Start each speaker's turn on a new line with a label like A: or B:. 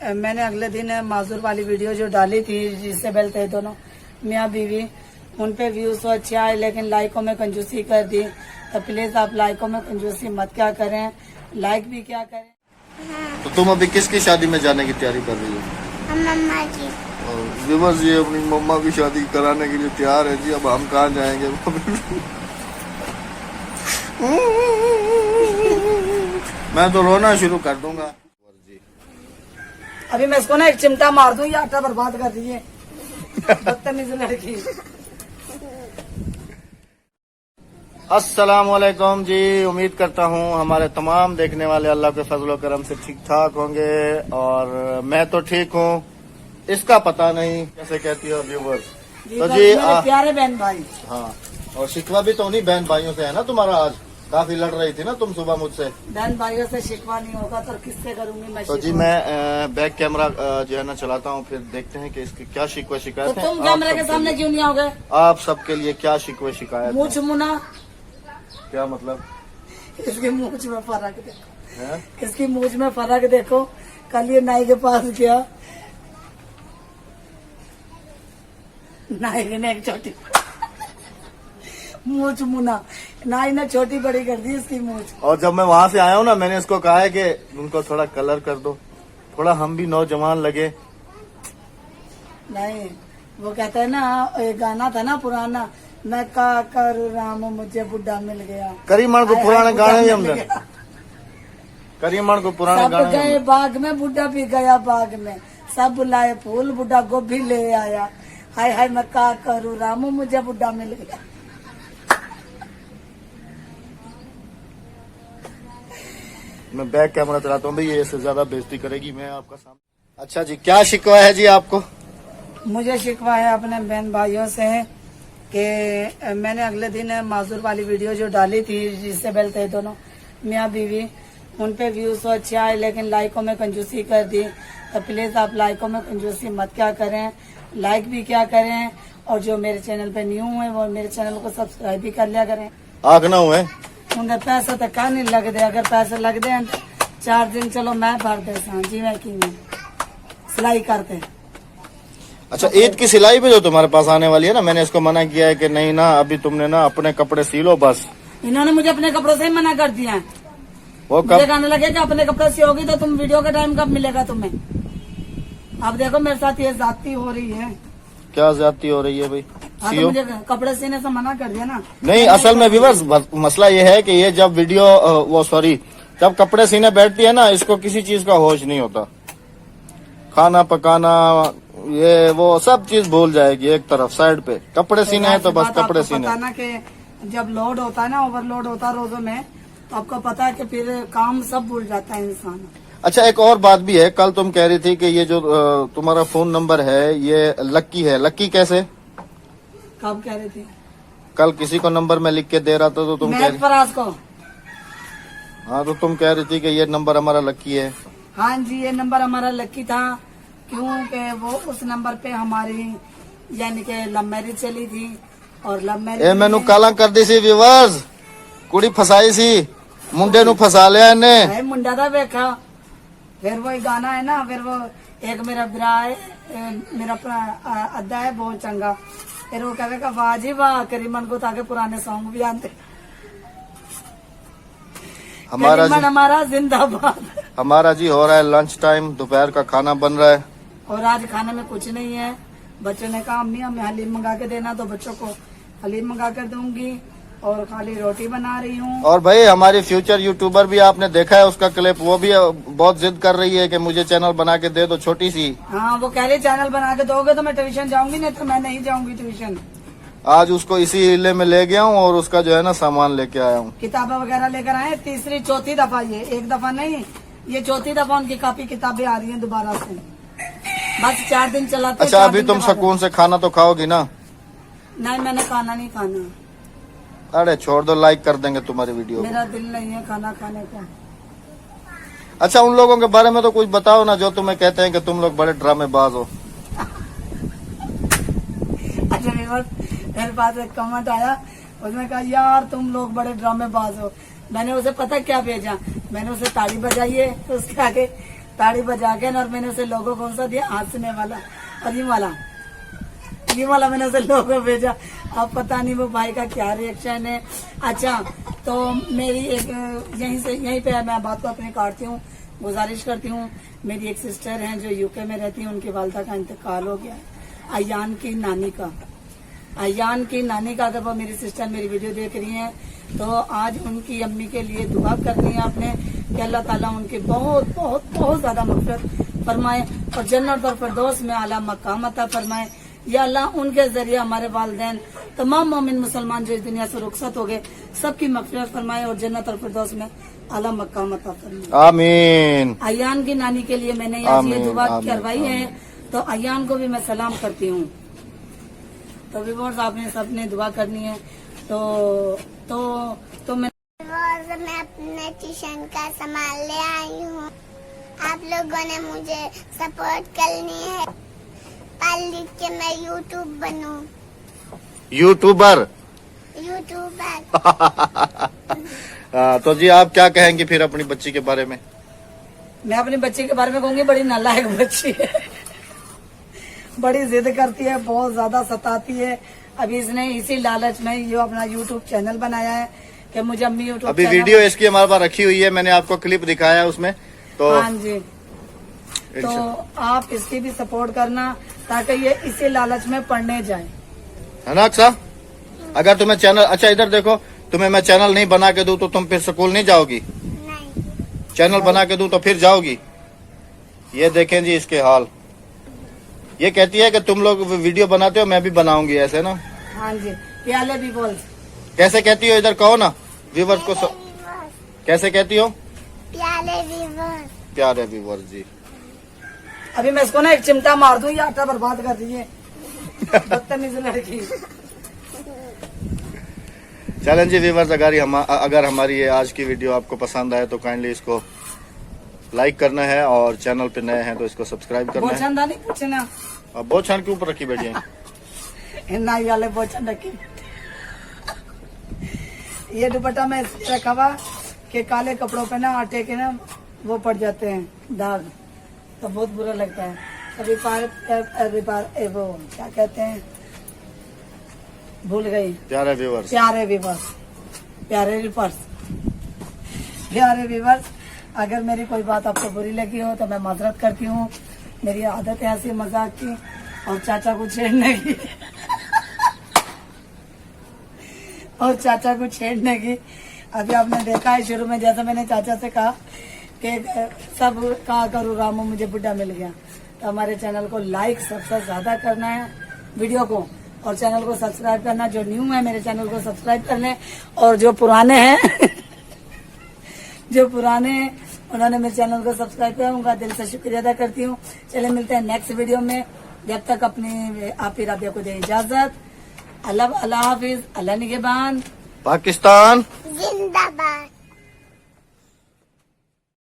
A: मैंने अगले दिन माजूर वाली वीडियो जो डाली थी जिससे बेलते दोनों मियाँ बीवी, उन पे व्यूज तो अच्छे आए लेकिन लाइकों में कंजूसी कर दी। तो प्लीज आप लाइकों में कंजूसी मत क्या करें, लाइक भी क्या करें।
B: तो तुम अभी किसकी शादी में जाने की तैयारी कर रही हो?
C: मम्मा की।
B: विवर्स जी अपनी मम्मा की शादी कराने के लिए तैयार है जी। अब हम कहाँ जाएंगे? मैं तो रोना शुरू कर दूंगा।
A: अभी मैं इसको ना एक चिमटा मार दूं, ये आटा बर्बाद कर रही है बदतमीज लड़की।
B: अस्सलाम वालेकुम जी। उम्मीद करता हूँ हमारे तमाम देखने वाले अल्लाह के फजल करम से ठीक ठाक होंगे और मैं तो ठीक हूँ। इसका पता नहीं कैसे कहती हो व्यूवर्स। तो जी
A: प्यारे बहन भाई।
B: हाँ, और शिकवा भी तो उन्हीं बहन भाइयों से है ना तुम्हारा। आज काफी लड़ रही थी ना तुम सुबह मुझसे।
A: बहन भाइयों से शिकवा नहीं होगा तो किससे करूंगी मैं?
B: तो जी मैं बैक कैमरा जो है ना चलाता हूँ, फिर देखते हैं कि इसकी क्या शिकवा शिकायत है।
A: तुम कैमरे के सामने क्यों नहीं आओगे?
B: आप सबके लिए क्या शिकवा शिकायत
A: मूछ मुना
B: क्या मतलब?
A: इसकी मूछ में फर्क देखो
B: है?
A: इसकी मूछ में फर्क देखो। कल ये नाई के पास गया, नाई ने एक छोटी मूछ मुना, नाई ने छोटी बड़ी कर दी इसकी मूछ।
B: और जब मैं वहाँ से आया हूँ ना, मैंने इसको कहा है कि उनको थोड़ा कलर कर दो, थोड़ा हम भी नौजवान लगे।
A: नहीं, वो कहता है ना, एक गाना था ना पुराना, मैं का करूँ राम मुझे बुढ़ा मिल गया।
B: करीमन को पुराने गाने भी हमने, करीमन को पुराने
A: सब
B: गाने
A: गए बाग में, बुढ़ा भी गया बाग में, सब बुलाए फूल, बुढ़ा गोभी ले आया। हाय हाय मैं का करूँ राम मुझे बुढ़ा मिल गया।
B: मैं बैक कैमरा चलाता हूँ भाई, ये इससे ज्यादा बेइज्जती करेगी। मैं आपका सामने। अच्छा जी, क्या शिकवा है जी आपको? मुझे
A: शिकवा है अपने बहन भाइयों से कि मैंने अगले दिन माजूर वाली वीडियो जो डाली थी जिससे बेलते दोनों मियाँ बीवी, उन पे व्यूज तो अच्छे आए लेकिन लाइकों में कंजूसी कर दी। तो प्लीज आप लाइकों में कंजूसी मत क्या करें, लाइक भी क्या करें। और जो मेरे चैनल पे न्यू है वो मेरे चैनल को सब्सक्राइब भी कर लिया करें।
B: आगना हुए
A: उनके पैसे तो क्या नहीं लग दे, अगर पैसे लग दे 4 दिन चलो मैं भर दे जी, मैं की सिलाई करते।
B: अच्छा, ईद की सिलाई भी जो तुम्हारे पास आने वाली है ना, मैंने इसको मना किया है कि नहीं ना, अभी तुमने ना अपने कपड़े सी लो बस।
A: इन्होंने मुझे अपने कपड़ों से ही मना कर दिया है।
B: वो
A: मुझे कहने लगे कि अपने कपड़े सियोगी तो तुम वीडियो का टाइम कब मिलेगा तुम्हें? अब देखो मेरे साथ ये ज्यादती हो रही है।
B: क्या ज्यादती हो रही है भाई?
A: हाँ, तो मुझे कपड़े सीने से मना कर दिया ना।
B: नहीं, असल में व्यूअर्स मसला ये है कि ये जब वीडियो जब कपड़े सीने बैठती है ना, इसको किसी चीज का होश नहीं होता। खाना पकाना ये वो सब चीज भूल जाएगी एक तरफ साइड पे। कपड़े सीने हैं तो बस कपड़े सीने।
A: पता ना कि जब लोड होता है ना, ओवरलोड होता है रोजों में, तो आपको पता है कि फिर काम सब भूल जाता है इंसान।
B: अच्छा, एक और बात भी है। कल तुम कह रही थी कि ये जो तुम्हारा फोन नंबर है ये लक्की है। लक्की कैसे?
A: कब कह रही थी?
B: कल किसी को नंबर में लिख के दे रहा था तो तुम कह रही
A: फराज को।
B: हाँ, तो तुम कह रही थी कि ये नंबर हमारा लक्की है।
A: हाँ जी, ये नंबर हमारा लक्की था क्योंकि वो उस नंबर पे हमारी यानी कि लव मैरिज चली थी और लव मैरिज
B: मैनू काला कर दी सी व्यूअर्स, कुड़ी फसाई सी, मुंडे नु फसा लिया इन्हें।
A: मुंडा था देखा। फिर वो गाना है ना, फिर वो एक मेरा बिरा है, मेरा अद्दा है बहुत चंगा। फिर वो कहेगा वाह जी वाह, करीमन को ताकि पुराने सॉन्ग भी आते। हमारा जिंदाबाद।
B: हमारा जी हो रहा है लंच टाइम, दोपहर का खाना बन रहा है
A: और आज खाने में कुछ नहीं है। बच्चों ने कहा अम्मी हमें हलीम मंगा के देना, तो बच्चों को हलीम मंगा कर दूंगी और खाली रोटी बना रही हूँ। और
B: भाई हमारी फ्यूचर यूट्यूबर भी आपने देखा है उसका क्लिप, वो भी बहुत जिद कर रही है कि मुझे चैनल बना के दे दो छोटी सी।
A: हाँ, वो कह रही चैनल बना के दोगे तो मैं ट्यूशन जाऊंगी, नहीं तो मैं नहीं जाऊंगी ट्यूशन।
B: आज उसको इसी इले में ले गया हूँ और उसका जो है ना सामान लेके आया हूँ।
A: किताबें वगैरह लेकर आए, तीसरी चौथी दफा, ये एक दफा नहीं, ये चौथी दफा उनकी काफी किताबें आ रही हैं दोबारा से। बस 4 दिन चलाते।
B: अच्छा, अभी तुम सुकून से खाना तो खाओगी ना?
A: नहीं, मैंने खाना नहीं खाना।
B: अरे छोड़ दो, लाइक कर देंगे तुम्हारी वीडियो।
A: मेरा दिल नहीं है खाना खाने का।
B: अच्छा, उन लोगों के बारे में तो कुछ बताओ ना जो तुम्हें कहते हैं कि तुम लोग बड़े ड्रामेबाज हो।
A: अच्छा, मेरे पास एक कमेंट आया, उसने कहा यार तुम लोग बड़े ड्रामेबाज हो। मैंने उसे पता क्या भेजा, मैंने उसे ताली बजाई है तो उसके आगे ताड़ी बजा के और मैंने उसे लोगो कौन सा दिया, हंसने वाला, और ये वाला मैंने उसे लोगो भेजा। अब पता नहीं वो भाई का क्या रिएक्शन है। अच्छा, तो मेरी एक यहीं पे मैं बात को अपनी काटती हूँ, गुजारिश करती हूँ। मेरी एक सिस्टर हैं जो यूके में रहती हैं, उनकी वालिदा का इंतकाल हो गया है, अयान की नानी का। अगर वो मेरी सिस्टर मेरी वीडियो देख रही हैं तो आज उनकी अम्मी के लिए दुआ करनी है आपने कि अल्लाह ताला उनकी बहुत बहुत बहुत ज्यादा मग़फ़िरत फरमाए और जन्नत और फिरदौस में आला मकाम अता फरमाए। या अल्लाह उनके जरिए हमारे वालिदैन तमाम मोमिन मुसलमान जो इस दुनिया से रुखसत हो गए सबकी मग़फ़िरत फरमाए और जन्नत और फिरदौस में आला मकाम अता फरमाए।
B: आमीन।
A: अयान की नानी के लिए मैंने आज ये दुआ
B: आमीन,
A: करवाई है, तो अयान को भी मैं सलाम करती हूँ। तो व्यूअर्स आपने सबने दुआ करनी है। तो मैं
C: अपने ट्यूशन का सामान ले आई हूँ। आप लोगों ने मुझे सपोर्ट करनी है, पढ़ लिख के मैं यूट्यूब बनूं।
B: यूट्यूबर। तो जी आप क्या कहेंगे फिर अपनी बच्ची के बारे में?
A: मैं अपनी बच्ची के बारे में कहूंगी बड़ी नालायक बच्ची है। बड़ी जिद करती है, बहुत ज्यादा सताती है। अभी इसने इसी लालच में ये अपना यूट्यूब चैनल बनाया है कि मुझे अम्मी यूट्यूब
B: अभी वीडियो इसकी हमारे पास रखी हुई है, मैंने आपको क्लिप दिखाया उसमें। तो
A: हाँ जी, तो आप इसकी भी सपोर्ट करना ताकि ये इसी लालच में पढ़ने जाए,
B: है ना अक्सा? अगर तुम्हें चैनल, अच्छा इधर देखो, तुम्हें मैं चैनल नहीं बना के दूं तो तुम फिर स्कूल नहीं जाओगी?
C: नहीं।
B: चैनल बना के दूं तो फिर जाओगी? ये देखें जी इसके हाल। ये कहती है कि तुम लोग वीडियो बनाते हो मैं भी बनाऊंगी, ऐसे ना?
A: हाँ जी, प्याले भी बोल।
B: कैसे कहती हो? इधर कहो ना व्यूवर्स को कैसे कहती हो? प्यारे व्यूवर्स जी।
A: अभी मैं इसको ना एक चिमटा मार दूं, ये आटा बर्बाद कर रही है, बदतमीज लड़की।
B: चलें जी व्यूवर्स, अगर हमारी ये आज की वीडियो आपको पसंद आए तो काइंडली इसको लाइक करना है और चैनल पे नए हैं तो इसको सब्सक्राइब करना है।
A: बोचन नहीं पूछना,
B: अब बहुत छान के ऊपर रखी बैठी है।
A: नाई वाले बोचन रखी। ये दुपट्टा मैं इसलिए रखा हुआ कि काले कपड़ों पे ना आटे के ना वो पड़ जाते हैं दाग, तो बहुत बुरा लगता है। कभी वो क्या कहते हैं, भूल गई।
B: प्यारे व्यूवर्स,
A: प्यारे व्यूवर्स, अगर मेरी कोई बात आपको बुरी लगी हो तो मैं माजरत करती हूँ। मेरी आदत है हंसी मजाक की और चाचा को छेड़ने की अभी आपने देखा है शुरू में जैसे मैंने चाचा से कहा कि सब कहा करूँ रामू मुझे बुढ़ा मिल गया। तो हमारे चैनल को लाइक सबसे ज्यादा करना है वीडियो को, और चैनल को सब्सक्राइब करना। जो न्यू है मेरे चैनल को सब्सक्राइब कर लें, और जो पुराने हैं उन्होंने मेरे चैनल को सब्सक्राइब किया, उनका दिल से शुक्रिया अदा करती हूँ। चले मिलते हैं नेक्स्ट वीडियो में, जब तक अपनी आप ही राबिया को दे इजाजत। अल्लाह हाफिज, अल्लाह निगहबान,
B: पाकिस्तान
C: जिंदाबाद।